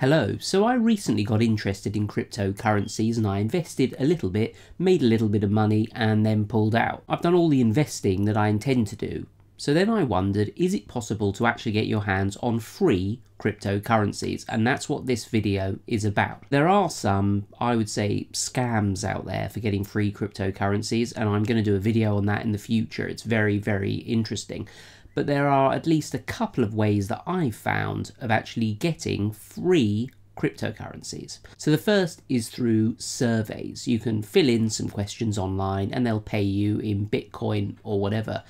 Hello, so I recently got interested in cryptocurrencies and I invested a little bit, made a little bit of money and then pulled out. I've done all the investing that I intend to do. So then I wondered, is it possible to actually get your hands on free cryptocurrencies? And that's what this video is about. There are some, I would say, scams out there for getting free cryptocurrencies, and I'm going to do a video on that in the future. It's very, very interesting. But there are at least a couple of ways that I've found of actually getting free cryptocurrencies. So the first is through surveys. You can fill in some questions online and they'll pay you in Bitcoin or whatever.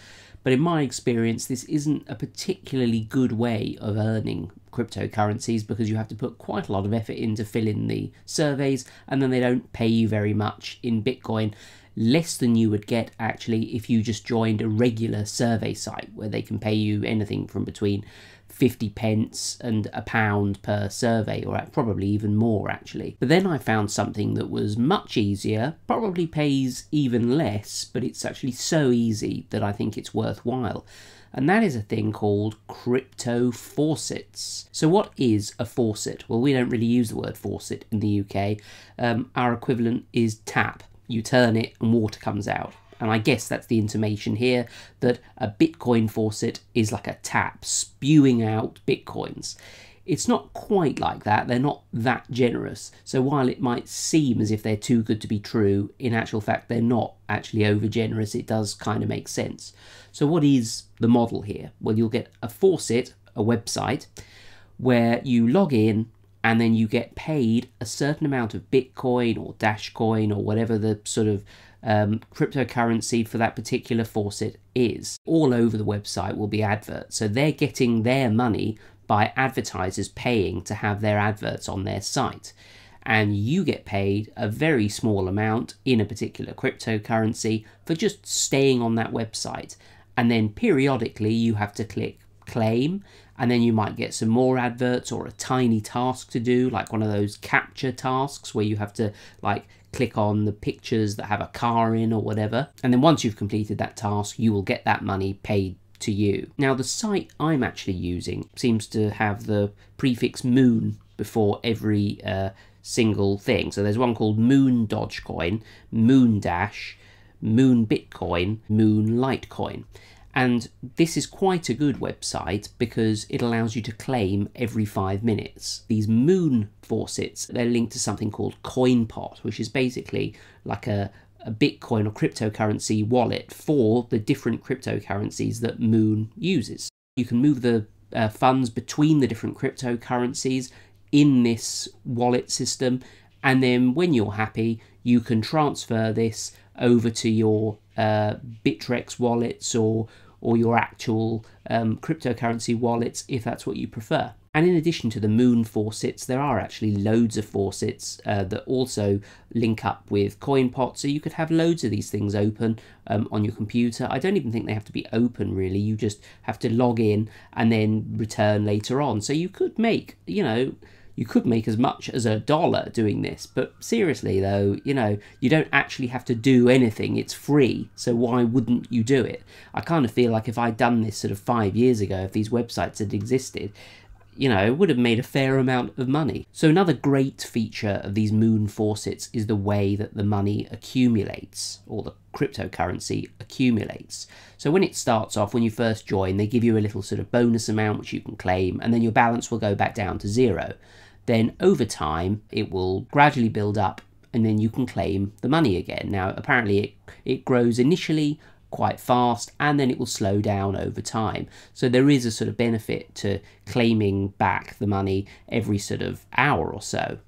But in my experience, this isn't a particularly good way of earning cryptocurrencies because you have to put quite a lot of effort in to fill in the surveys, and then they don't pay you very much in Bitcoin. Less than you would get actually if you just joined a regular survey site where they can pay you anything from between 50 pence and £1 per survey, or probably even more actually. But then I found something that was much easier, probably pays even less, but it's actually so easy that I think it's worthwhile. And that is a thing called crypto faucets. So what is a faucet? Well, we don't really use the word faucet in the UK. Our equivalent is tap. You turn it and water comes out. And I guess that's the intimation here, that a Bitcoin faucet is like a tap spewing out Bitcoins. It's not quite like that. They're not that generous. So while it might seem as if they're too good to be true, in actual fact, they're not actually over generous. It does kind of make sense. So what is the model here? Well, you'll get a faucet, a website, where you log in, and then you get paid a certain amount of Bitcoin or Dashcoin or whatever the sort of cryptocurrency for that particular faucet is. All over the website will be adverts. So they're getting their money by advertisers paying to have their adverts on their site. And you get paid a very small amount in a particular cryptocurrency for just staying on that website. And then periodically you have to click claim, and then you might get some more adverts or a tiny task to do, like one of those capture tasks where you have to like click on the pictures that have a car in or whatever. And then once you've completed that task, you will get that money paid to you. Now the site I'm actually using seems to have the prefix moon before every single thing. So there's one called Moon Dogecoin, Moon Dash, Moon Bitcoin, Moon Litecoin. And this is quite a good website because it allows you to claim every 5 minutes. These moon faucets, they're linked to something called CoinPot, which is basically like a Bitcoin or cryptocurrency wallet for the different cryptocurrencies that Moon uses. You can move the funds between the different cryptocurrencies in this wallet system, and then when you're happy, you can transfer this over to your Bittrex wallets or your actual cryptocurrency wallets if that's what you prefer. And in addition to the moon faucets, there are actually loads of faucets that also link up with CoinPot, so you could have loads of these things open on your computer. I don't even think they have to be open really, you just have to log in and then return later on. So you could make, you could make as much as $1 doing this, but seriously though, you don't actually have to do anything. It's free, so why wouldn't you do it? I kind of feel like if I'd done this sort of 5 years ago, if these websites had existed, it would have made a fair amount of money. So another great feature of these moon faucets is the way that the money accumulates, or the cryptocurrency accumulates. So when it starts off, when you first join, they give you a little sort of bonus amount which you can claim, and then your balance will go back down to zero. Then over time, it will gradually build up, and then you can claim the money again. Now, apparently it grows initially quite fast, and then it will slow down over time. So there is a sort of benefit to claiming back the money every sort of hour or so.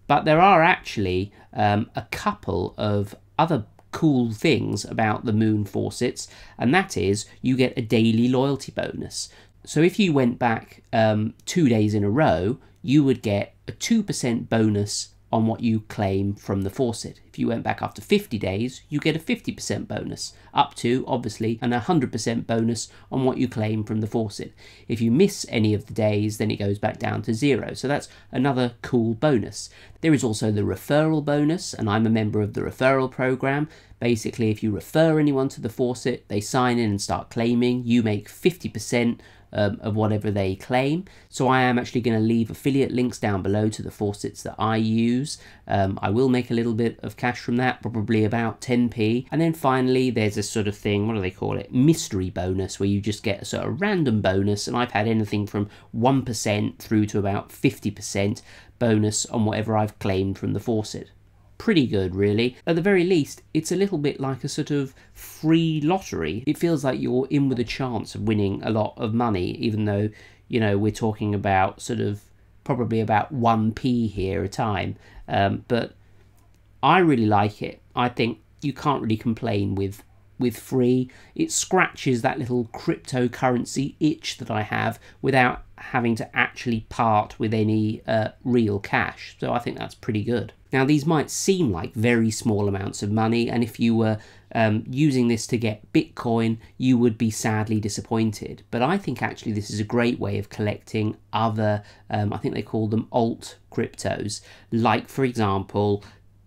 But there are actually a couple of other cool things about the moon faucets, and that is you get a daily loyalty bonus. So if you went back 2 days in a row, you would get a 2% bonus on what you claim from the faucet. If you went back after 50 days, you get a 50% bonus, up to, obviously, an 100% bonus on what you claim from the faucet. If you miss any of the days, then it goes back down to zero. So that's another cool bonus. There is also the referral bonus, and I'm a member of the referral program. Basically, if you refer anyone to the faucet, they sign in and start claiming, you make 50% of whatever they claim. So I am actually going to leave affiliate links down below to the faucets that I use. I will make a little bit of cash from that, probably about 10p. And then finally, there's a sort of thing, what do they call it? Mystery bonus, where you just get a sort of random bonus. And I've had anything from 1% through to about 50% bonus on whatever I've claimed from the faucet. Pretty good, really. At the very least, it's a little bit like a sort of free lottery. It feels like you're in with a chance of winning a lot of money, even though, you know, we're talking about sort of probably about 1p here a time. But I really like it. I think you can't really complain with free. It scratches that little cryptocurrency itch that I have without having to actually part with any real cash. So I think that's pretty good. Now, these might seem like very small amounts of money, and if you were using this to get Bitcoin, you would be sadly disappointed. But I think actually this is a great way of collecting other, I think they call them alt cryptos, like, for example,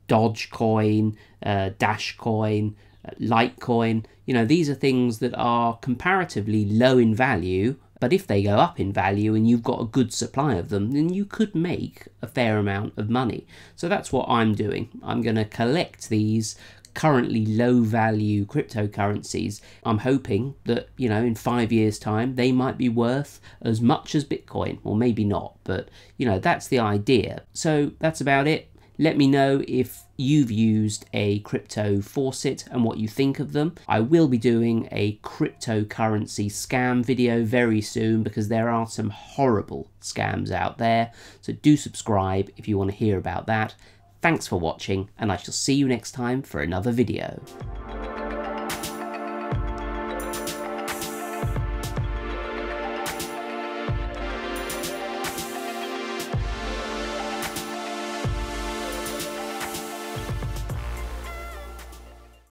Dogecoin, Dashcoin, Litecoin. You know, these are things that are comparatively low in value, but if they go up in value and you've got a good supply of them, then you could make a fair amount of money. So that's what I'm doing. I'm going to collect these currently low value cryptocurrencies. I'm hoping that, you know, in 5 years' time, they might be worth as much as Bitcoin, or maybe not, but, you know, that's the idea. So that's about it. Let me know if you've used a crypto faucet and what you think of them. I will be doing a cryptocurrency scam video very soon because there are some horrible scams out there. So do subscribe if you want to hear about that. Thanks for watching, and I shall see you next time for another video.